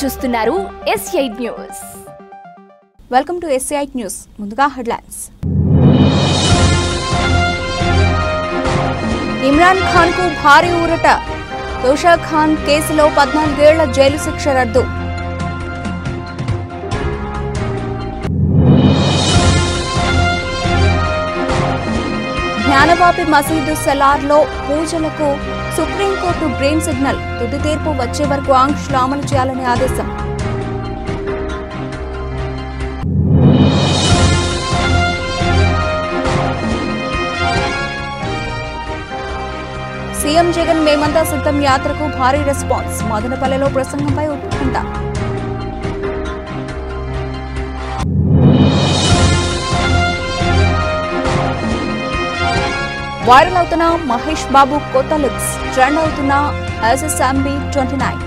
చూస్తున్నారు S8 news. Welcome to S8 news. ముందుగా headlines. Imran Khan కు భారీ ఊరట. తోషా ఖాన్ కేసులో 14 ఏళ్ల జైలు శిక్ష రద్దు. జ్ఞానవాపి మసీదు సెలార్లో పూజలకు సుప్రీంకోర్టు గ్రీన్ సిగ్నల్. తుది తీర్పు వచ్చే వరకు ఆంక్షలు అమలు చేయాలని ఆదేశం. సీఎం జగన్ మేమంతా సిద్ధం యాత్రకు భారీ రెస్పాన్స్. మదనపల్లెలో ప్రసంగంపై ఉత్కంఠ. వైరల్ అవుతున్న మహేష్ బాబు కొత్త లుక్స్. ట్రెండ్ అవుతున్న SSMB29.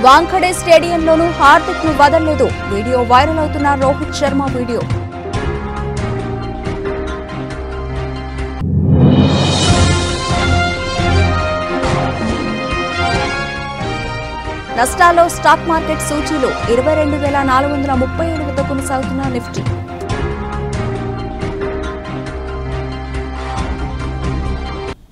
వాంఖడే స్టేడియంలోనూ హార్దిక్ ను వదలలేదు. వీడియో వైరల్ అవుతున్న రోహిత్ శర్మ వీడియో. నష్టాల్లో స్టాక్ మార్కెట్ సూచీలు. 22,437 వద్ద కొనసాగుతున్న నిఫ్టీ.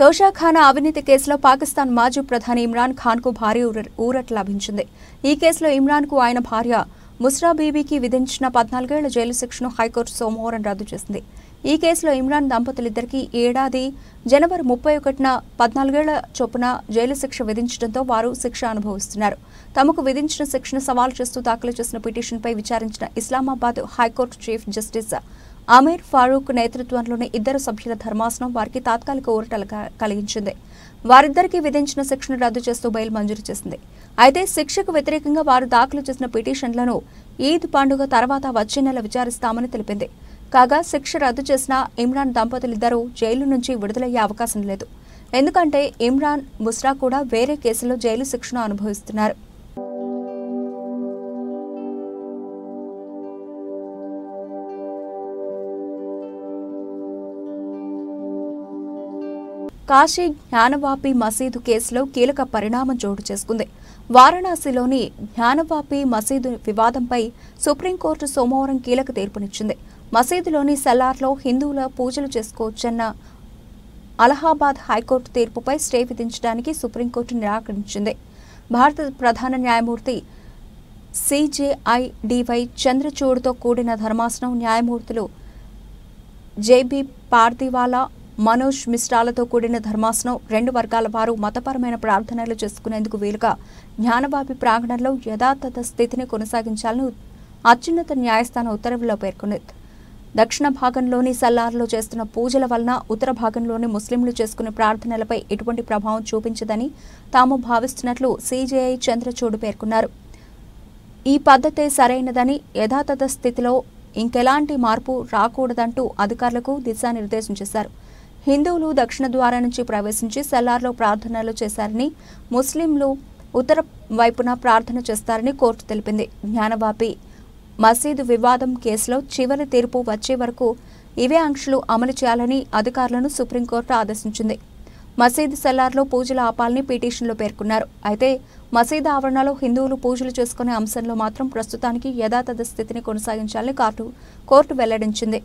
తోషా ఖాన్ అవినీతి కేసులో పాకిస్తాన్ మాజీ ప్రధాని ఇమ్రాన్ ఖాన్ కు భారీ ఊరట లభించింది. ఈ కేసులో ఇమ్రాన్ కు ఆయన భార్య ముస్రా బీబీకి విధించిన 14 ఏళ్ల జైలు శిక్షను హైకోర్టు సోమవారం రద్దు చేసింది. ఈ కేసులో ఇమ్రాన్ దంపతులిద్దరికీ ఏడాది జనవరి 31న 14 ఏళ్ల చొప్పున జైలు శిక్ష విధించడంతో వారు శిక్ష అనుభవిస్తున్నారు. తమకు విధించిన శిక్షను సవాల్ చేస్తూ దాఖలు చేసిన పిటిషన్పై విచారించిన Islamabad high court chief justice Amir Farooq నేతృత్వంలోని 2 సభ్యుల ధర్మాసనం వారికి తాత్కాలిక ఊరట కలిగించింది. వారిద్దరికీ విధించిన శిక్షను రద్దు చేస్తూ బెయిల్ మంజూరు చేసింది. అయితే శిక్షకు వ్యతిరేకంగా వారు దాఖలు చేసిన పిటిషన్లను ఈద్ పండుగ తర్వాత వచ్చే నెల విచారిస్తామని తెలిపింది. కాగా శిక్ష రద్దు చేసిన ఇమ్రాన్ దంపతులిద్దరూ జైలు నుంచి విడుదలయ్యే అవకాశం లేదు. ఎందుకంటే ఇమ్రాన్, ముస్రా కూడా వేరే కేసులో జైలు శిక్షను అనుభవిస్తున్నారు. కాశీ జ్ఞానవాపి మసీదు కేసులో కీలక పరిణామం చోటు చేసుకుంది. వారణాసిలోని జ్ఞానవాపి మసీదు వివాదంపై సుప్రీంకోర్టు సోమవారం కీలక తీర్పునిచ్చింది. మసీదులోని సెల్లార్లో హిందువుల పూజలు చేసుకోవచ్చన్న అలహాబాద్ హైకోర్టు తీర్పుపై స్టే విధించడానికి సుప్రీంకోర్టు నిరాకరించింది. భారత ప్రధాన న్యాయమూర్తి CJI చంద్రచూడ్తో కూడిన ధర్మాసనం న్యాయమూర్తులు JB పార్దివాలా, మనోజ్ మిశ్రాలతో కూడిన ధర్మాసనం 2 వర్గాల వారు మతపరమైన ప్రార్థనలు చేసుకునేందుకు వీలుగా జ్ఞానవాపి ప్రాంగణంలో యథాతథ స్థితిని కొనసాగించాలని అత్యున్నత న్యాయస్థానం ఉత్తర్వుల్లో పేర్కొంది. దక్షిణ భాగంలోని సల్లార్లో చేస్తున్న పూజల వలన ఉత్తర భాగంలోని ముస్లింలు చేసుకునే ప్రార్థనలపై ఎటువంటి ప్రభావం చూపించదని తాము భావిస్తున్నట్లు CJI చంద్రచూడ్ పేర్కొన్నారు. ఈ పద్ధతే సరైనదని, యథాతథ స్థితిలో ఇంకెలాంటి మార్పు రాకూడదంటూ అధికారులకు దిశానిర్దేశం చేశారు. హిందువులు దక్షిణ ద్వారం నుంచి ప్రవేశించి సెల్లార్లో ప్రార్థనలు చేశారని, ముస్లింలు ఉత్తర వైపున ప్రార్థన చేస్తారని కోర్టు తెలిపింది. జ్ఞానవాపి మసీదు వివాదం కేసులో చివరి తీర్పు వచ్చే వరకు ఇవే ఆంక్షలు అమలు చేయాలని అధికారులను సుప్రీంకోర్టు ఆదేశించింది. మసీదు సెల్లార్లో పూజలు ఆపాలని పిటిషన్లో పేర్కొన్నారు. అయితే మసీదు ఆవరణలో హిందువులు పూజలు చేసుకునే అంశంలో మాత్రం ప్రస్తుతానికి యథాతథ స్థితిని కొనసాగించాలని కోర్టు వెల్లడించింది.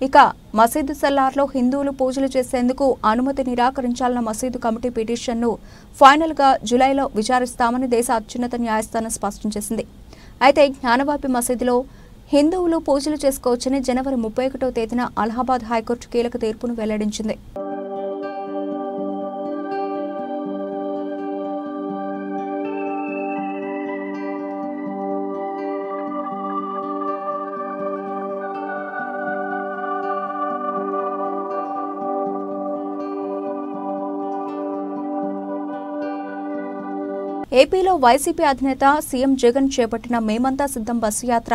ఇక మసీదు సెల్లార్లో హిందువులు పూజలు చేసేందుకు అనుమతి నిరాకరించాలన్న మసీదు కమిటీ పిటిషన్ను ఫైనల్గా జూలైలో విచారిస్తామని దేశ అత్యున్నత న్యాయస్థానం స్పష్టం చేసింది. అయితే జ్ఞానవాపి మసీదులో హిందువులు పూజలు చేసుకోవచ్చని జనవరి 31వ తేదీన అలహాబాద్ హైకోర్టు కీలక తీర్పును వెల్లడించింది. ఏపీలో వైసీపీ అధినేత సీఎం జగన్ చేపట్టిన మేమంతా సిద్ధం బస్సు యాత్ర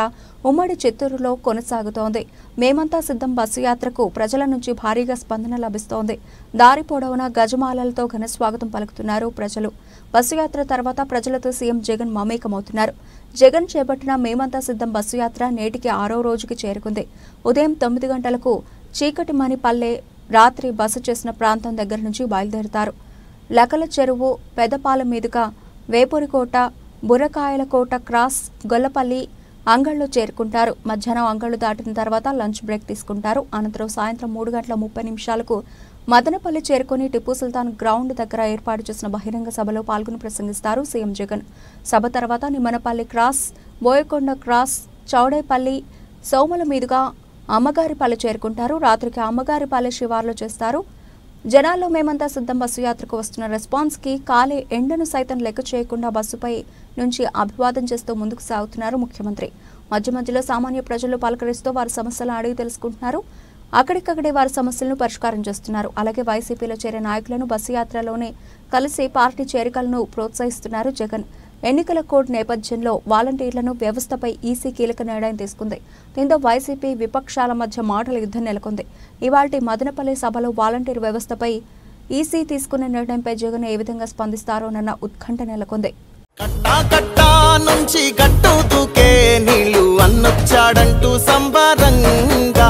ఉమ్మడి చిత్తూరులో కొనసాగుతోంది. మేమంతా సిద్ధం బస్సు యాత్రకు ప్రజల నుంచి భారీగా స్పందన లభిస్తోంది. దారి పొడవునా గజమాలలతో ఘన స్వాగతం పలుకుతున్నారు ప్రజలు. బస్సు యాత్ర తర్వాత ప్రజలతో సీఎం జగన్ మమేకమవుతున్నారు. జగన్ చేపట్టిన మేమంతా సిద్ధం బస్సు యాత్ర నేటికి 6వ రోజుకి చేరుకుంది. ఉదయం 9 గంటలకు చీకటిమణిపల్లె రాత్రి బస చేసిన ప్రాంతం దగ్గర నుంచి బయలుదేరుతారు. లకల చెరువు, పెదపాలెం మీదుగా వేపూరికోట, బుర్రకాయలకోట క్రాస్ గొల్లపల్లి, అంగళ్ళు చేరుకుంటారు. మధ్యాహ్నం అంగళ్ళు దాటిన తర్వాత లంచ్ బ్రేక్ తీసుకుంటారు. అనంతరం సాయంత్రం 3:30 మదనపల్లి చేరుకుని టిప్పు సుల్తాన్ గ్రౌండ్ దగ్గర ఏర్పాటు చేసిన బహిరంగ సభలో పాల్గొని ప్రసంగిస్తారు సీఎం జగన్. సభ తర్వాత నిమ్మనపల్లి క్రాస్, బోయకొండ క్రాస్, చౌడేపల్లి, సోమల మీదుగా అమ్మగారిపల్లి చేరుకుంటారు. రాత్రికి అమ్మగారిపల్లి శివార్లో చేస్తారు. జనాల్లో మేమంతా సిద్ధం బస్సు యాత్రకు వస్తున్న రెస్పాన్స్ కి కాలే ఎండను సైతం లెక్క చేయకుండా బస్సుపై నుంచి అభివాదం చేస్తూ ముందుకు సాగుతున్నారు ముఖ్యమంత్రి. మధ్య మధ్యలో సామాన్య ప్రజలు పలకరిస్తూ వారి సమస్యలను అడిగి తెలుసుకుంటున్నారు. అక్కడికక్కడే వారి సమస్యలను పరిష్కారం చేస్తున్నారు. అలాగే వైసీపీలో చేరే నాయకులను బస్సు యాత్రలోనే కలిసి పార్టీ చేరికలను ప్రోత్సహిస్తున్నారు జగన్. ఎన్నికల కోడ్ నేపథ్యంలో వాలంటీర్లను వ్యవస్థపై ఈసీ కీలక నిర్ణయం తీసుకుంది. దీంతో వైసీపీ విపక్షాల మధ్య మాటల యుద్ధం నెలకొంది. ఇవాల్టి మదనపల్లి సభలో వాలంటీర్ వ్యవస్థపై ఈసీ తీసుకున్న నిర్ణయంపై జగన్ ఏ విధంగా స్పందిస్తారోనన్న ఉత్కంఠ నెలకొంది. కట్టా నుంచి గట్టు దూకే నీళ్లు అన్నొచ్చాడంటూ సంబరంగా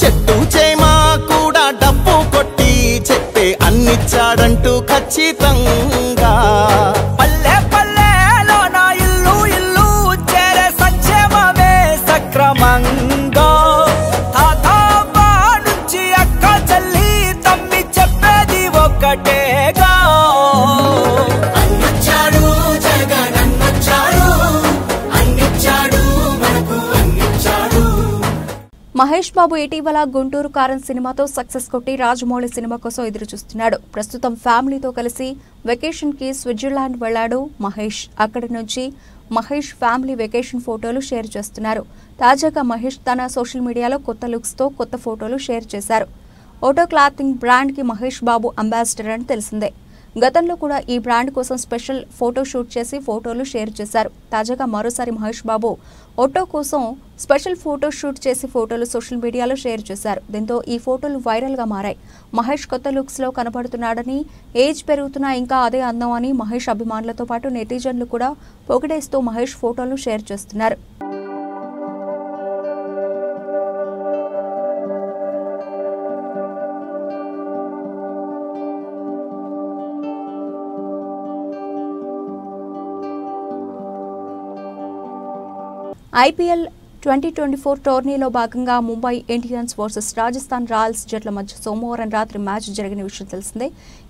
చెట్టు చేమా కూడా డప్పు కొట్టి చెప్పే అన్నిచ్చాడంటూ ఖచ్చితంగా పల్లె పల్లెలో నా ఇల్లు ఇల్లు చేరే సంక్షేమమే సక్రమంగా తాతాబా నుంచి అక్క చెల్లి తమ్మి చెప్పేది ఒక్కటేగా మహేష్ బాబు ఇటీవల గుంటూరు కారం సినిమాతో సక్సెస్ కొట్టి రాజమౌళి సినిమా కోసం ఎదురు చూస్తున్నాడు. ప్రస్తుతం ఫ్యామిలీతో కలిసి వెకేషన్ కి స్విట్జర్లాండ్ వెళ్లాడు మహేష్. అక్కడి నుంచి మహేష్ ఫ్యామిలీ వెకేషన్ ఫోటోలు షేర్ చేస్తున్నారు. తాజాగా మహేష్ తన సోషల్ మీడియాలో కొత్త లుక్స్ తో కొత్త ఫోటోలు షేర్ చేశారు. ఆటో క్లాతింగ్ బ్రాండ్ కి మహేష్ బాబు అంబాసిడర్ అని తెలిసిందే. గతంలో కూడా ఈ బ్రాండ్ కోసం స్పెషల్ ఫోటో షూట్ చేసి ఫోటోలు షేర్ చేశారు. తాజాగా మరోసారి మహేష్ బాబు ఆటో కోసం స్పెషల్ ఫోటో షూట్ చేసి ఫోటోలు సోషల్ మీడియాలో షేర్ చేశారు. దీంతో ఈ ఫోటోలు వైరల్ గా మారాయి. మహేష్ కొత్త లుక్స్ లో కనపడుతున్నాడని, ఏజ్ పెరుగుతున్నా ఇంకా అదే అందం అని మహేష్ అభిమానులతో పాటు నెటిజన్లు కూడా పొగిడేస్తూ మహేష్ ఫోటోలు షేర్ చేస్తున్నారు. ఐపీఎల్ 2024 టోర్నీలో భాగంగా Mumbai Indians versus Rajasthan Royals జట్ల మధ్య సోమవారం రాత్రి మ్యాచ్ జరిగిన విషయం తెలిసిందే.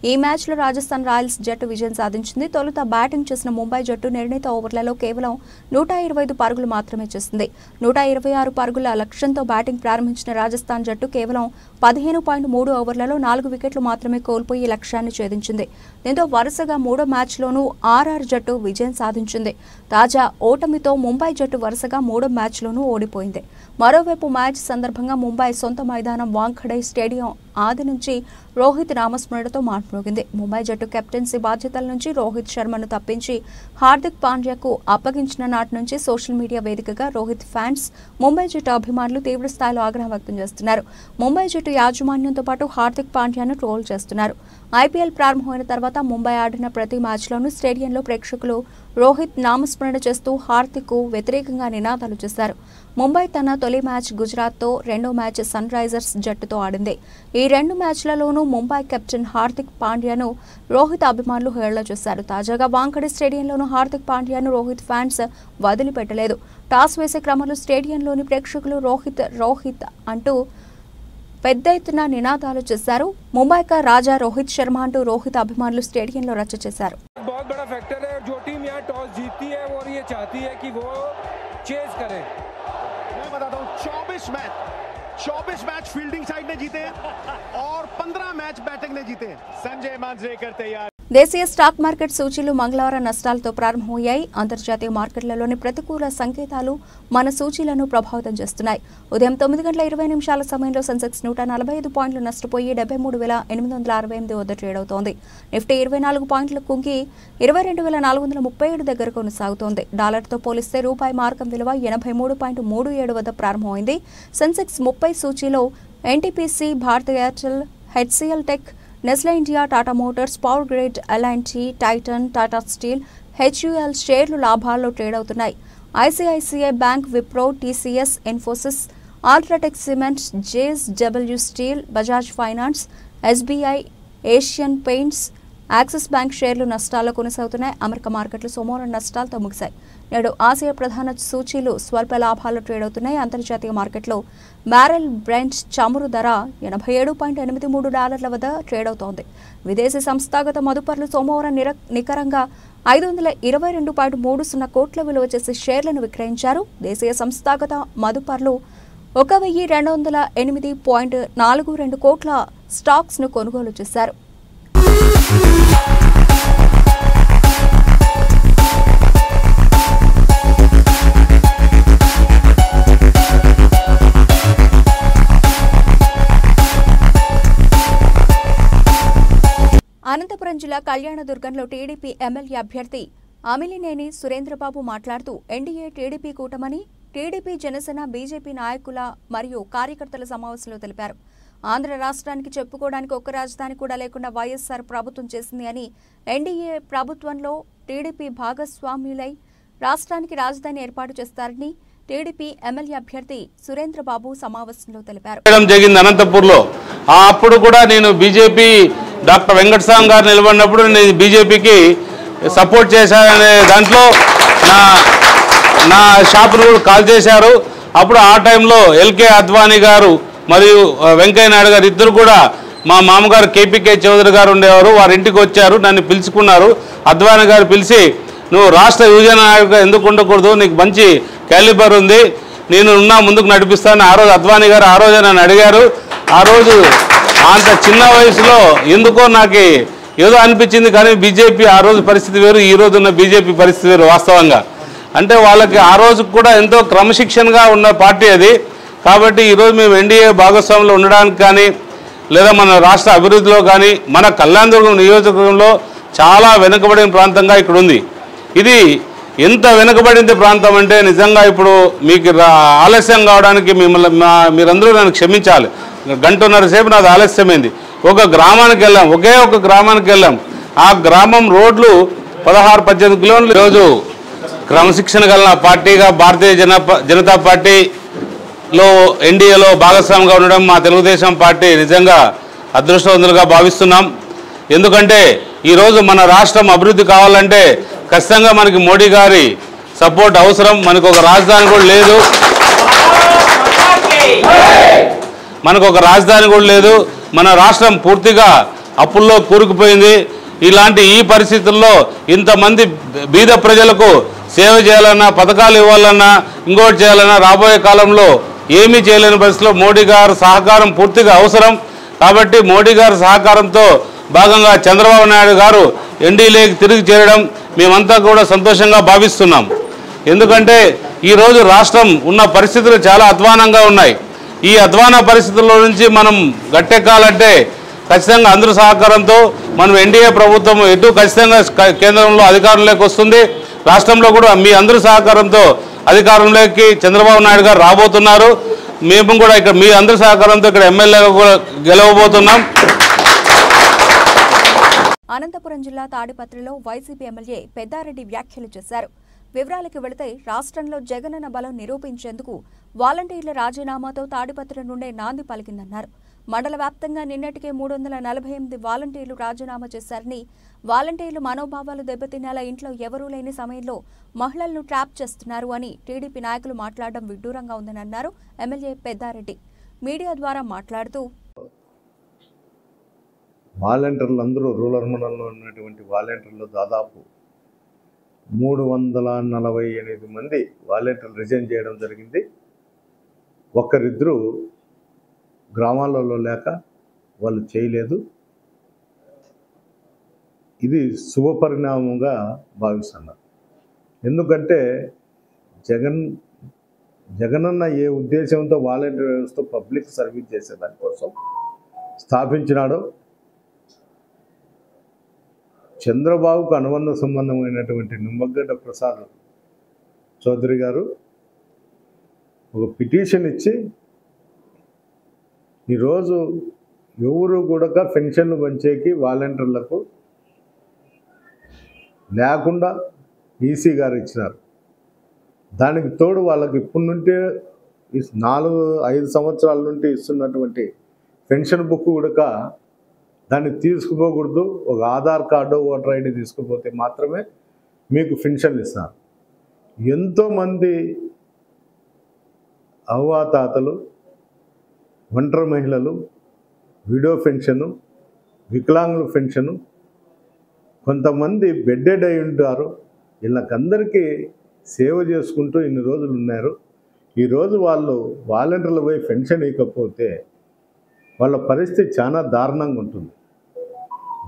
ఈ మ్యాచ్లో రాజస్థాన్ రాయల్స్ జట్టు విజయం సాధించింది. తొలుత బ్యాటింగ్ చేసిన ముంబై జట్టు నిర్ణీత ఓవర్లలో కేవలం 125 పరుగులు మాత్రమే చేసింది. 126 పరుగుల లక్ష్యంతో బ్యాటింగ్ ప్రారంభించిన రాజస్థాన్ జట్టు కేవలం 15.3 ఓవర్లలో 4 వికెట్లు మాత్రమే కోల్పోయి లక్ష్యాన్ని ఛేదించింది. దీంతో వరుసగా మూడో మ్యాచ్లోనూ ఆర్ఆర్ జట్టు విజయం సాధించింది. తాజా ఓటమితో ముంబై జట్టు వరుసగా మూడో మ్యాచ్లోనూ ఓడిపోయింది. మరోవైపు మ్యాచ్ సందర్భంగా ముంబై సొంత మైదానం వాంఖడే స్టేడియం ఆది నుంచి రోహిత్ నామస్మరణతో మాట్మోగింది. ముంబై జట్టు కెప్టెన్సీ బాధ్యతల నుంచి రోహిత్ శర్మను తప్పించి హార్దిక్ పాండ్యాకు అప్పగించిన నాటి నుంచి సోషల్ మీడియా వేదికగా రోహిత్ ఫ్యాన్స్, ముంబై జట్టు అభిమానులు తీవ్ర స్థాయిలో ఆగ్రహం వ్యక్తం చేస్తున్నారు. ముంబై జట్టు యాజమాన్యంతో పాటు హార్దిక్ పాండ్యాను ట్రోల్ చేస్తున్నారు. ఐపీఎల్ ప్రారంభమైన తర్వాత ముంబై ఆడిన ప్రతి మ్యాచ్లోనూ స్టేడియంలో ప్రేక్షకులు రోహిత్ నామస్మరణ చేస్తూ హార్దిక్ కు వ్యతిరేకంగా నినాదాలు చేశారు. ముంబై తన తొలి మ్యాచ్ గుజరాత్తో, రెండో మ్యాచ్ సన్ రైజర్స్ జట్టుతో ఆడింది. ఈ రెండు మ్యాచ్లలోనూ ముంబై కెప్టెన్ హార్దిక్ పాండ్యాను రోహిత్ అభిమానులు హేళన చేశారు. తాజాగా వాంఖడే స్టేడియంలోనూ హార్దిక్ పాండ్యాను రోహిత్ ఫ్యాన్స్ వదిలిపెట్టలేదు. టాస్ వేసే క్రమంలో స్టేడియంలోని ప్రేక్షకులు రోహిత్ రోహిత్ అంటూ పెద్ద ఎత్తున నినాదాలు చేశారు. ముంబై కా రాజా రోహిత్ శర్మ అంటూ రోహిత్ అభిమానులు స్టేడియంలో రచ్చ చేశారు. मैं बताता हूँ 24 मैच फील्डिंग साइड ने जीते और 15 मैच बैटिंग ने जीते. संजय मांजरेकर तैयार. దేశీయ స్టాక్ మార్కెట్ సూచీలు మంగళవారం నష్టాలతో ప్రారంభమయ్యాయి. అంతర్జాతీయ మార్కెట్లలోని ప్రతికూల సంకేతాలు మన సూచీలను ప్రభావితం చేస్తున్నాయి. ఉదయం 9:20 సమయంలో సెన్సెక్స్ 145 పాయింట్లు నష్టపోయి 73,868 వద్ద ట్రేడ్ అవుతోంది. నిఫ్టీ 24 పాయింట్లు కుంగి 22,437 దగ్గర కొనసాగుతోంది. డాలర్తో పోలిస్తే రూపాయి మార్కం విలువ 83.37 వద్ద ప్రారంభమైంది. సెన్సెక్స్ 30 సూచీలో NTPC, Bharat Airtel, HCL tech, Nestle India, Tata Motors, power grid, LNT, Titan, Tata steel, HUL షేర్లు లాభాల్లో ట్రేడ్ అవుతున్నాయి. ICICI bank, Wipro, TCS, Infosys, UltraTech cements, JSW steel, Bajaj finance, SBI, Asian paints, Axis bank షేర్లు నష్టాల్లో కొనసాగుతున్నాయి. అమెరికా మార్కెట్లు సోమవారం నష్టాలతో ముగిశాయి. నేడు ఆసియా ప్రధాన సూచీలు స్వల్ప లాభాలు ట్రేడ్ అవుతున్నాయి. అంతర్జాతీయ మార్కెట్లో బ్యారెల్ బ్రెంట్ చమురు ధర $87.83 వద్ద ట్రేడ్ అవుతోంది. విదేశీ సంస్థాగత మదుపర్లు సోమవారం నికరంగా 522.30 కోట్ల విలువ చేసే షేర్లను విక్రయించారు. దేశీయ సంస్థాగత మదుపర్లు 1208.42 కోట్ల స్టాక్స్ ను కొనుగోలు చేశారు. అనంతపురం జిల్లా కళ్యాణదుర్గంలో టీడీపీ ఎమ్మెల్యే అభ్యర్థి అమిలినేని సురేంద్రబాబు మాట్లాడుతూ ఎన్డీఏ టీడీపీ కూటమని టీడీపీ, జనసేన, బీజేపీ నాయకుల మరియు కార్యకర్తల సమావేశంలో తెలిపారు. ఆంధ్ర రాష్ట్రానికి చెప్పుకోవడానికి ఒక్క రాజధాని కూడా లేకుండా వైఎస్ఆర్ ప్రభుత్వం చేసింది అని, ఎన్డీఏ ప్రభుత్వంలో టీడీపీ భాగస్వామ్యులై రాష్ట్రానికి రాజధాని ఏర్పాటు చేస్తారని టీడీపీ ఎమ్మెల్యే అభ్యర్థి సురేంద్రబాబు సమావేశంలో తెలిపారు. అనంతపూర్లో అప్పుడు కూడా నేను బీజేపీ డాక్టర్ వెంకటస్వామి గారు నిలబడినప్పుడు నేను బీజేపీకి సపోర్ట్ చేశాననే దాంట్లో నా షాపును కూడా కాల్ చేశారు. అప్పుడు ఆ టైంలో ఎల్కే అద్వానీ గారు మరియు వెంకయ్య నాయుడు గారు ఇద్దరు కూడా మా మామగారు కేపీకే చౌదరి గారు ఉండేవారు. వారి ఇంటికి వచ్చారు, నన్ను పిలుచుకున్నారు. అద్వానీ గారు పిలిచి, నువ్వు రాష్ట్ర యువజన నాయకుడిగా ఎందుకు ఉండకూడదు, నీకు మంచి క్యాలిబర్ ఉంది, నేను ఉన్నా ముందుకు నడిపిస్తాను. ఆ రోజు అద్వానీ గారు ఆ రోజు నన్ను అడిగారు. ఆ రోజు అంత చిన్న వయసులో ఎందుకో నాకు ఏదో అనిపించింది. కానీ బీజేపీ ఆ రోజు పరిస్థితి వేరు, ఈ రోజు ఉన్న బీజేపీ పరిస్థితి వేరు. వాస్తవంగా అంటే వాళ్ళకి ఆ రోజు కూడా ఎంతో క్రమశిక్షణగా ఉన్న పార్టీ అది. కాబట్టి ఈరోజు మేము ఎన్డీఏ భాగస్వామ్యంలో ఉండడానికి కానీ, లేదా మన రాష్ట్ర అభివృద్ధిలో కానీ, మన కళ్యాణదుర్గం నియోజకవర్గంలో చాలా వెనుకబడిన ప్రాంతంగా ఇక్కడ ఉంది. ఇది ఎంత వెనుకబడింది ప్రాంతం అంటే నిజంగా ఇప్పుడు మీకు ఆలస్యం కావడానికి మీరందరూ నన్ను క్షమించాలి. గంటన్నర సేపు నాది ఆలస్యమైంది. ఒక గ్రామానికి వెళ్ళాం, ఒకే ఒక గ్రామానికి వెళ్ళాం. ఆ గ్రామం రోడ్లు 16-18 కిలోమీటర్లు. ఈరోజు క్రమశిక్షణ గల పార్టీగా భారతీయ జనతా పార్టీలో ఎన్డీఏలో భాగస్వామిగా ఉండడం మా తెలుగుదేశం పార్టీ నిజంగా అదృష్టవంతులుగా భావిస్తున్నాం. ఎందుకంటే ఈరోజు మన రాష్ట్రం అభివృద్ధి కావాలంటే ఖచ్చితంగా మనకి మోడీ గారి సపోర్ట్ అవసరం. మనకు ఒక రాజధాని కూడా లేదు, మన రాష్ట్రం పూర్తిగా అప్పుల్లో కూరుకుపోయింది. ఇలాంటి ఈ పరిస్థితుల్లో ఇంతమంది బీద ప్రజలకు సేవ చేయాలన్నా, పథకాలు ఇవ్వాలన్నా, ఇంకోటి చేయాలన్నా రాబోయే కాలంలో ఏమీ చేయలేని పరిస్థితిలో మోడీ గారి సహకారం పూర్తిగా అవసరం. కాబట్టి మోడీ గారి సహకారంతో భాగంగా చంద్రబాబు నాయుడు గారు ఎన్డీఏకి తిరిగి చేరడం మేమంతా కూడా సంతోషంగా భావిస్తున్నాం. ఎందుకంటే ఈరోజు రాష్ట్రం ఉన్న పరిస్థితులు చాలా అధ్వానంగా ఉన్నాయి. ఈ అధ్వాన పరిస్థితుల్లో నుంచి మనం గట్టెక్కాలంటే ఖచ్చితంగా అందరూ సహకారంతో మనం ఎన్డీఏ ప్రభుత్వం ఎటు ఖచ్చితంగా కేంద్రంలో అధికారంలోకి వస్తుంది. రాష్ట్రంలో కూడా మీ అందరూ సహకారంతో అధికారంలోకి చంద్రబాబు నాయుడు గారు రాబోతున్నారు. మేము కూడా ఇక్కడ మీ అందరి సహకారంతో ఇక్కడ ఎమ్మెల్యేగా కూడా గెలవబోతున్నాం. అనంతపురం జిల్లా తాడిపత్రిలో వైసీపీ ఎమ్మెల్యే పెద్దారెడ్డి వ్యాఖ్యలు చేశారు. వివరాలకు వెళితే రాష్ట్రంలో జగనన్న బలం నిరూపించేందుకు వాలంటీర్ల రాజీనామాతో తాడిపత్రి నుండే నాంది పలికిందన్నారు. మండల వ్యాప్తంగా నిన్నటికే 348 వాలంటీర్లు రాజీనామా చేశారని, వాలంటీర్లు మనోభావాలు దెబ్బతినేలా ఇంట్లో ఎవరూ లేని సమయంలో మహిళలను ట్రాప్ చేస్తున్నారు అని టీడీపీ నాయకులు మాట్లాడడం విడ్డూరంగా ఉందని అన్నారు. ఎమ్మెల్యే పెద్దారెడ్డి మీడియా ద్వారా మాట్లాడుతూ, వాలంటీర్లు అందరూ రూరల్ మండలంలో ఉన్నటువంటి వాలంటీర్లు దాదాపు 348 మంది వాలంటీర్లు రిజైన్ చేయడం జరిగింది. ఒక్కరిద్దరు గ్రామాలలో లేక వాళ్ళు చేయలేదు. ఇది శుభపరిణామంగా భావిస్తున్నారు. ఎందుకంటే జగనన్న ఏ ఉద్దేశంతో వాలంటీర్ వ్యవస్థ పబ్లిక్ సర్వీస్ చేసేదానికోసం స్థాపించినాడో, చంద్రబాబుకు అనుబంధ సంబంధమైనటువంటి నిమ్మగడ్డ ప్రసాద్ చౌదరి గారు ఒక పిటిషన్ ఇచ్చి ఈరోజు ఎవరు కూడా పెన్షన్లు పంచేకి వాలంటీర్లకు లేకుండా ఈసీ గారు ఇచ్చినారు. దానికి తోడు వాళ్ళకి ఇప్పటి నుండే ఈ 4-5 సంవత్సరాల నుండి ఇస్తున్నటువంటి పెన్షన్ బుక్ కూడా దాన్ని తీసుకుపోకూడదు. ఒక ఆధార్ కార్డు ఓటర్ ఐడి తీసుకుపోతే మాత్రమే మీకు పెన్షన్ ఇస్తారు. ఎంతోమంది అవ్వాతాతలు, ఒంటరి మహిళలు, విడో పెన్షను, వికలాంగుల పెన్షను, కొంతమంది బెడ్డెడ్ అయి ఉంటారు. వీళ్ళకందరికీ సేవ చేసుకుంటూ ఇన్ని రోజులు ఉన్నారు. ఈరోజు వాళ్ళు వాలంటీర్లు పోయి పెన్షన్ ఇవ్వకపోతే వాళ్ళ పరిస్థితి చాలా దారుణంగా ఉంటుంది.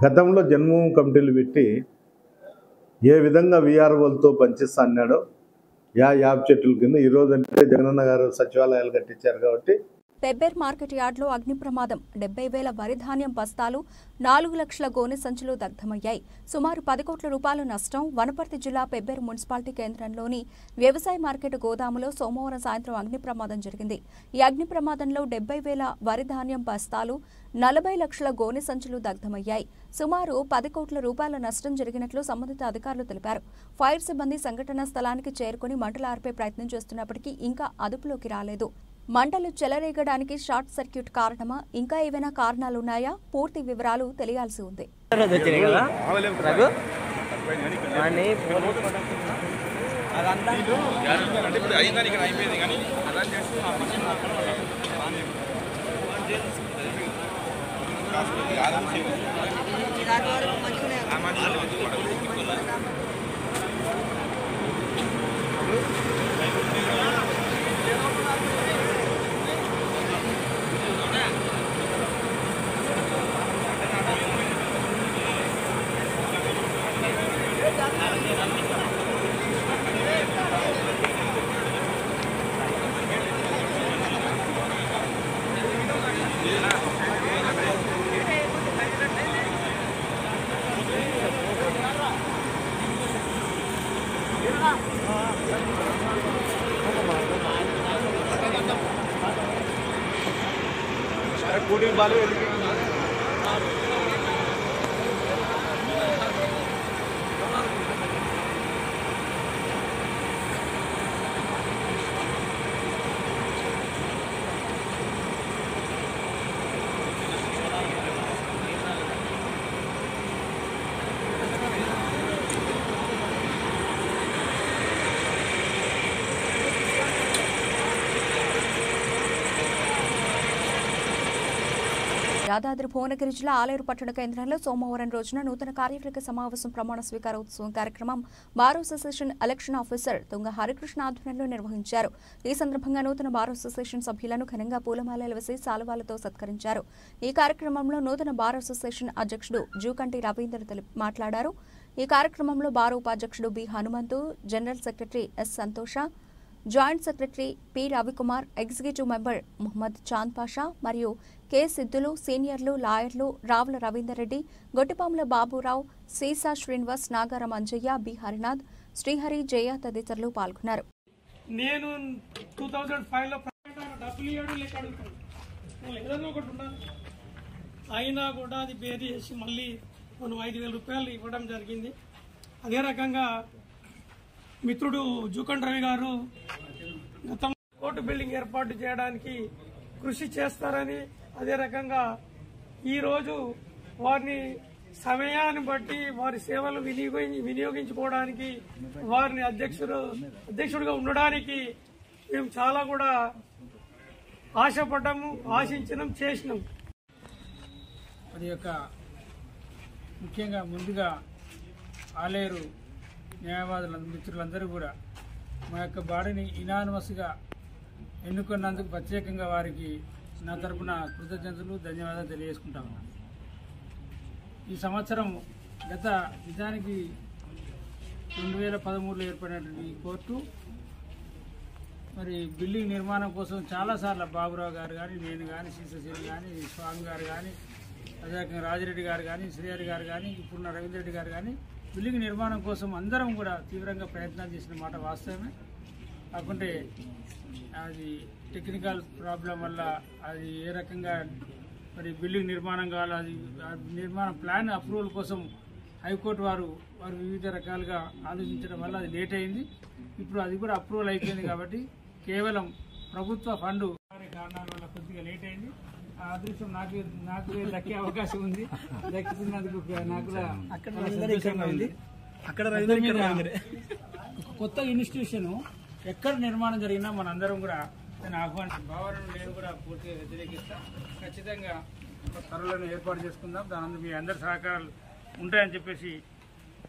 గతంలో జన్మభూమి కమిటీలు పెట్టి ఏ విధంగా వీఆర్ఓలతో పనిచేస్తా అన్నాడో యాప్ చెట్టుల కింద ఈరోజు అంటే జగనన్న గారు సచివాలయాలు కట్టించారు కాబట్టి. పెబ్బేర్ మార్కెట్ యార్డ్లో అగ్ని ప్రమాదం. 70,000 వరి ధాన్యం బస్తాలు, 4 లక్షల గోనె సంచులు దగ్ధమయ్యాయి. సుమారు 10 కోట్ల రూపాయల నష్టం. వనపర్తి జిల్లా పెబ్బేర్ మున్సిపాలిటీ కేంద్రంలోని వ్యవసాయ మార్కెట్ గోదాములో సోమవారం సాయంత్రం అగ్ని ప్రమాదం జరిగింది. ఈ అగ్ని ప్రమాదంలో 70,000 వరి ధాన్యం బస్తాలు, 40 లక్షల గోనె సంచులు దగ్ధమయ్యాయి. సుమారు 10 కోట్ల రూపాయల నష్టం జరిగినట్లు సంబంధిత అధికారులు తెలిపారు. ఫైర్ సిబ్బంది సంఘటనా స్థలానికి చేరుకుని మంటలు ఆర్పే ప్రయత్నం చేస్తున్నప్పటికీ ఇంకా అదుపులోకి రాలేదు. మంటలు చెలరేగడానికి షార్ట్ సర్క్యూట్ కారణమా, ఇంకా ఏవైనా కారణాలున్నాయా? పూర్తి వివరాలు తెలియాల్సి ఉంది. యాదాద్రి భువనగిరి జిల్లా ఆలేరు పట్టణ కేంద్రంలో సోమవారం రోజున నూతన కార్యవర్గ సమావేశం ప్రమాణ స్వీకారోత్సవం కార్యక్రమం బార్ అసోసియేషన్ ఎలక్షన్ ఆఫీసర్ తుంగ హరికృష్ణ ఆధ్వర్యంలో నిర్వహించారు. ఈ సందర్భంగా నూతన బార్ అసోసియేషన్ సభ్యులను ఘనంగా పూలమాలలు వేసి శాలువాలతో సత్కరించారు. ఈ కార్యక్రమంలో నూతన బార్ అసోసియేషన్ అధ్యక్షుడు జూకంటి రవీందర్ మాట్లాడారు. ఈ కార్యక్రమంలో బార్ ఉపాధ్యక్షుడు B Hanumanthu, general secretary S Santosha, joint secretary P Ravikumar, executive member Muhammad Chand Pasha మరియు కె సిద్ధులు, సీనియర్లు, లాయర్లు రావుల రవీందర్ రెడ్డి, గొట్టిపాముల బాబురావు, సీసా శ్రీనివాస్, నాగారం అంజయ్య, బి హరినాథ్, శ్రీహరి, జయ తదితరులు పాల్గొన్నారు. నేను 2005లో డబ్బులు ఇవ్వడం లేక అడుగుతాను, ఏదైనా ఒకటి ఉండాలి. అయినా కూడా అది బేరీ చేసి మళ్ళీ మనం 5,000 రూపాయలు ఇవ్వడం జరిగింది. అదే రకంగా మిత్రుడు జూకండ్ రవి గారు గతంలో కోర్టు బిల్డింగ్ ఏర్పాటు చేయడానికి కృషి చేస్తారని, అదే రకంగా ఈరోజు వారిని సమయాన్ని బట్టి వారి సేవలు వినియోగించుకోవడానికి వారిని అధ్యక్షుడిగా ఉండడానికి మేము చాలా కూడా ఆశపడ్డాము, ఆశించినాం, చేసినాం. అది యొక్క ముఖ్యంగా ముందుగా ఆలేరు న్యాయవాదుల మిత్రులందరూ కూడా మా యొక్క బాడీని ఇనానిమస్గా ఎన్నుకున్నందుకు ప్రత్యేకంగా వారికి నా తరపున కృతజ్ఞతలు, ధన్యవాదాలు తెలియజేసుకుంటా ఉన్నాను. ఈ సంవత్సరం గత నిజానికి 2013లో ఏర్పడినటువంటి ఈ కోర్టు మరి బిల్డింగ్ నిర్మాణం కోసం చాలాసార్లు బాబురావు గారు కానీ, నేను కానీ, సీసీసీని కానీ, స్వామి గారు కానీ, అదేవిధంగా రాజిరెడ్డి గారు కానీ, శ్రీహరి గారు కానీ, ఇప్పుడున్న రవీంద్ర రెడ్డి గారు కానీ బిల్డింగ్ నిర్మాణం కోసం అందరం కూడా తీవ్రంగా ప్రయత్నాలు చేసిన మాట వాస్తవమే. కాకుంటే అది టెక్నికల్ ప్రాబ్లం వల్ల అది ఏ రకంగా మరి బిల్డింగ్ నిర్మాణం కావాలి, అది నిర్మాణ ప్లాన్ అప్రూవల్ కోసం హైకోర్టు వారు వివిధ రకాలుగా ఆలోచించడం వల్ల అది లేట్ అయింది. ఇప్పుడు అది కూడా అప్రూవల్ అయిపోయింది కాబట్టి కేవలం ప్రభుత్వ ఫండ్ కారణాల వల్ల కొద్దిగా లేట్ అయింది. ఆ అదృష్టం నాకు దక్కే అవకాశం ఉంది. దక్కుతున్నందుకు నాకు కూడా సంతోషంగా ఉంది. కొత్త ఇన్స్టిట్యూషన్ ఎక్కడ నిర్మాణం జరిగినా మనందరం కూడా నేను భావనను నేను కూడా పూర్తిగా వ్యతిరేకిస్తాను. ఖచ్చితంగా త్వరలో ఏర్పాటు చేసుకుందాం. దాని మీ అందరి సహకారాలు ఉంటాయని చెప్పేసి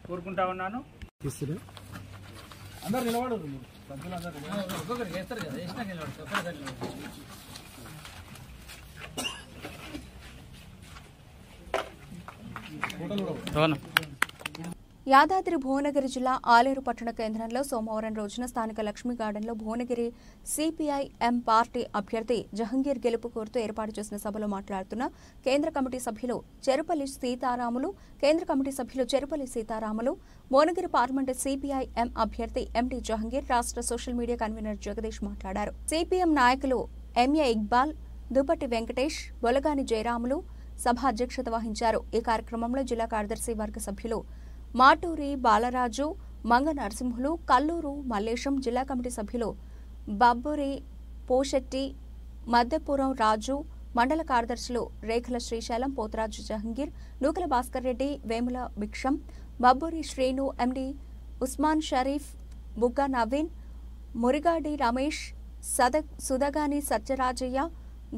కోరుకుంటా ఉన్నాను. అందరు నిలబడరు, ఒక్కొక్కరు చేస్తారు కదా, చేసినా నిలబడతారు. యాదాద్రి భువనగిరి జిల్లా ఆలేరు పట్టణ కేంద్రంలో సోమవారం రోజున స్థానిక లక్ష్మీ గార్డెన్లో భువనగిరి సిపిఐఎం పార్టీ అభ్యర్థి జహంగీర్ గెలుపు కోరుతూ ఏర్పాటు చేసిన సభలో మాట్లాడుతున్న కేంద్ర కమిటీ సభ్యులు చెరుపల్లి సీతారాములు భువనగిరి పార్లమెంటు సిపిఐఎం అభ్యర్థి ఎండి జహంగీర్ రాష్ట్ర సోషల్ మీడియా కన్వీనర్ జగదీష్ మాట్లాడారు. సిపిఎం నాయకులు ఎంఏ ఇక్బాల్, దుబ్బటి వెంకటేష్, బొలగాని జయరాములు సభ అధ్యక్షత వహించారు. ఈ కార్యక్రమంలో జిల్లా కార్యదర్శి వర్గ సభ్యులు మాటూరి బాలరాజు, మంగ నరసింహులు, కల్లూరు మల్లేశం, జిల్లా కమిటీ సభ్యులు బబ్బూరి పోషెట్టి, మద్దెపురం రాజు, మండల కార్యదర్శులు రేఖల శ్రీశైలం, పోతరాజు జహంగీర్, నూకల భాస్కర్ రెడ్డి, వేముల భిక్షం, బబ్బూరి శ్రీను, ఎండి ఉస్మాన్ షరీఫ్, బుగ్గా నవీన్, మురిగాడి రమేష్, సుదగాని సత్యరాజయ్య,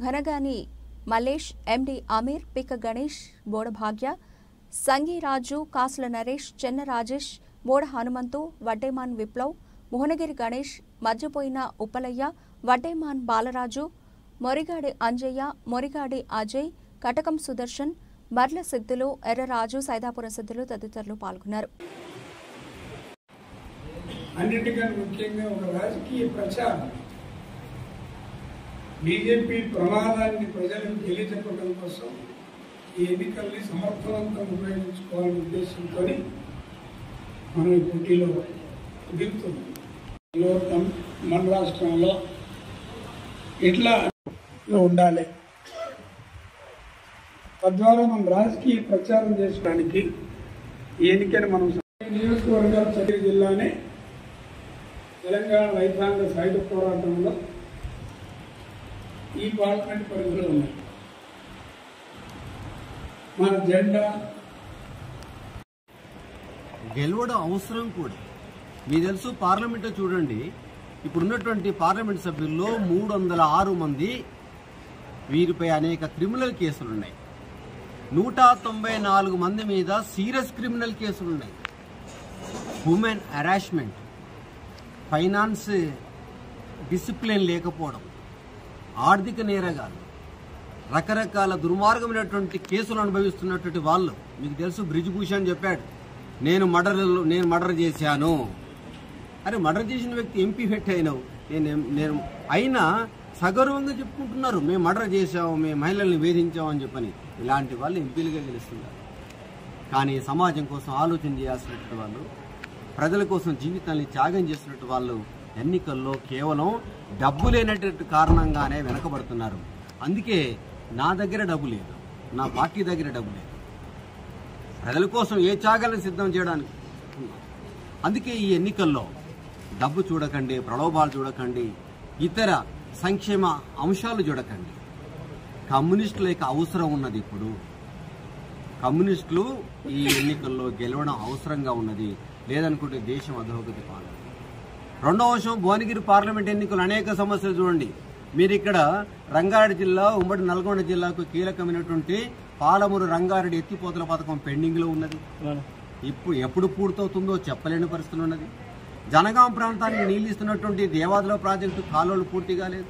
ఘనగాని మల్లేష్, ఎండి అమీర్, పిక్క గణేష్, బోడ భాగ్య, సంగీరాజు, కాసుల నరేష్, చెన్న రాజేష్, బోడ హనుమంతు, వడ్డేమాన్ విప్లవ్, భువనగిరి గణేష్, మధ్యపోయిన ఉప్పలయ్య, వడ్డేమాన్ బాలరాజు, మొరిగాడి అంజయ్య, మొరిగాడి అజయ్, కటకం సుదర్శన్, మర్ల సిద్ధులు, ఎర్రరాజు, సైదాపురం సిద్ధులు తదితరులు పాల్గొన్నారు. అన్నిటికన్నా ముఖ్యంగా ఒక రాజకీయ ప్రచారం, బీజేపీ ప్రమాదాన్ని ప్రజలకు తెలియజెప్పడం కోసం ఈ ఎన్నికల్ని సమర్థవంతంగా ఉపయోగించుకోవాలనే ఉద్దేశంతో మనం ఈ పోటీలో దిగుతున్నాం. మన రాష్ట్రంలో ఇట్లా ఉండాలి, తద్వారా మనం రాజకీయ ప్రచారం చేసుకోవడానికి ఈ ఎన్నికని మనం నియోజకవర్గాలు చదివి జిల్లానే తెలంగాణ రైతాంగ సాయుధ పోరాటంలో ఈ పార్లమెంట్ పరిధిలో ఉన్నాయి. మన జెండా గెలవడం అవసరం కూడా. మీకు తెలుసు, పార్లమెంట్లో చూడండి, ఇప్పుడున్నటువంటి పార్లమెంట్ సభ్యుల్లో 306 మంది వీరిపై అనేక క్రిమినల్ కేసులున్నాయి. 194 మంది మీద సీరియస్ క్రిమినల్ కేసులున్నాయి. హ్యూమన్ హెరాస్మెంట్, ఫైనాన్స్ డిసిప్లిన్ లేకపోవడం, ఆర్థిక నేరగాలు, రకరకాల దుర్మార్గమైనటువంటి కేసులు అనుభవిస్తున్నటువంటి వాళ్ళు. మీకు తెలుసు, బ్రిజ్భూషణ్ చెప్పాడు, నేను మర్డర్ చేశాను. అరే, మర్డర్ చేసిన వ్యక్తి ఎంపీ ఫెట్ అయినావు, నేను అయినా సగర్వంగా చెప్పుకుంటున్నారు, మేము మర్డర్ చేశాము, మేము మహిళల్ని వేధించాము అని చెప్పని. ఇలాంటి వాళ్ళు ఎంపీలుగా గెలుస్తున్నారు. కానీ సమాజం కోసం ఆలోచన చేయాల్సినటువంటి వాళ్ళు, ప్రజల కోసం జీవితాన్ని త్యాగం చేసినట్టు వాళ్ళు ఎన్నికల్లో కేవలం డబ్బు లేనటువంటి కారణంగానే వెనకబడుతున్నారు. అందుకే నా దగ్గర డబ్బు లేదు, నా పార్టీ దగ్గర డబ్బు లేదు, ప్రజల కోసం ఏ త్యాగాలను సిద్ధం చేయడానికి. అందుకే ఈ ఎన్నికల్లో డబ్బు చూడకండి, ప్రలోభాలు చూడకండి, ఇతర సంక్షేమ అంశాలు చూడకండి. కమ్యూనిస్టులకు అవసరం ఉన్నది. ఇప్పుడు కమ్యూనిస్టులు ఈ ఎన్నికల్లో గెలవడం అవసరంగా ఉన్నది, లేదనుకుంటే దేశం అధోగతి పాలు. రెండవ అంశం, భువనగిరి పార్లమెంట్ ఎన్నికలు అనేక సమస్యలు చూడండి. మీరు ఇక్కడ రంగారెడ్డి జిల్లా, ఉమ్మడి నల్గొండ జిల్లాకు కీలకమైనటువంటి పాలమూరు రంగారెడ్డి ఎత్తిపోతల పథకం పెండింగ్లో ఉన్నది. ఎప్పుడు పూర్తవుతుందో చెప్పలేని పరిస్థితులు ఉన్నది. జనగాం ప్రాంతానికి నీళ్లు ఇస్తున్నటువంటి దేవాదుల ప్రాజెక్టు కాలువలు పూర్తిగా లేదు.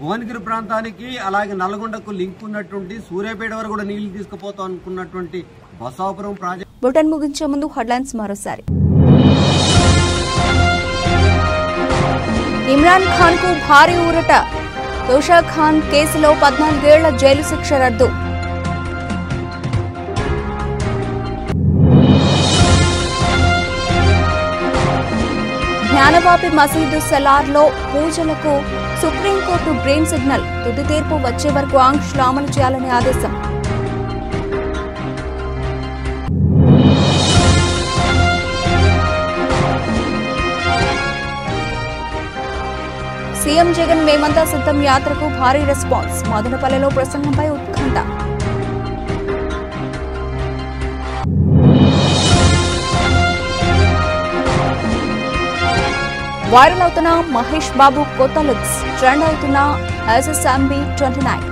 భువనగిరి ప్రాంతానికి అలాగే నల్గొండకు లింక్ ఉన్నటువంటి సూర్యాపేట వరకు కూడా నీళ్లు తీసుకుపోతాం అనుకున్నటువంటి బసాపురం ప్రాజెక్టు. బులెటిన్ ముగించే ముందు హెడ్లైన్స్ మరోసారి. ఇమ్రాన్ ఖాన్ కు భారీ ఊరట, తోషా ఖాన్ కేసులో 14 ఏళ్ల జైలు శిక్ష రద్దు. జ్ఞానవాపి మసీదు సెలార్లో పూజలకు సుప్రీంకోర్టు గ్రీన్ సిగ్నల్, తుది తీర్పు వచ్చే వరకు ఆంక్షలు అమలు చేయాలని ఆదేశం. సీఎం సీఎం జగన్ మేమంతా సిద్ధం యాత్రకు భారీ రెస్పాన్స్. మదనపల్లెలో ప్రసంగంపై ఉత్కంఠ. వైరల్ అవుతున్న మహేష్ బాబు కొత్త లుక్స్, ట్రెండ్ అవుతున్న SSMB 29.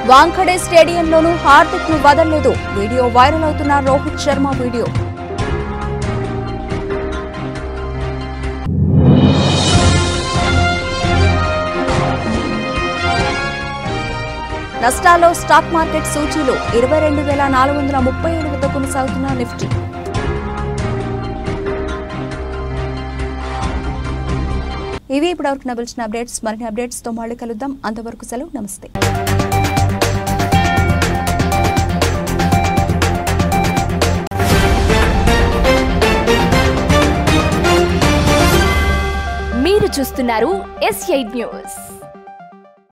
వాంఖడే స్టేడియంలోనూ హార్దిక్ ను వదలలేదు. వీడియో వైరల్ అవుతున్న రోహిత్ శర్మ వీడియో. నష్టాల్లో స్టాక్ మార్కెట్ సూచీలు 22,437 వద్ద కొనసాగుతున్న నిఫ్టీ. ఇవి ఇప్పటివరకు నవల్చిన అప్డేట్స్. మరిన్ని అప్డేట్స్ తో మళ్ళీ కలుద్దాం. అంతవరకు సెలవు. నమస్తే. మీరు చూస్తున్నారు S8 న్యూస్.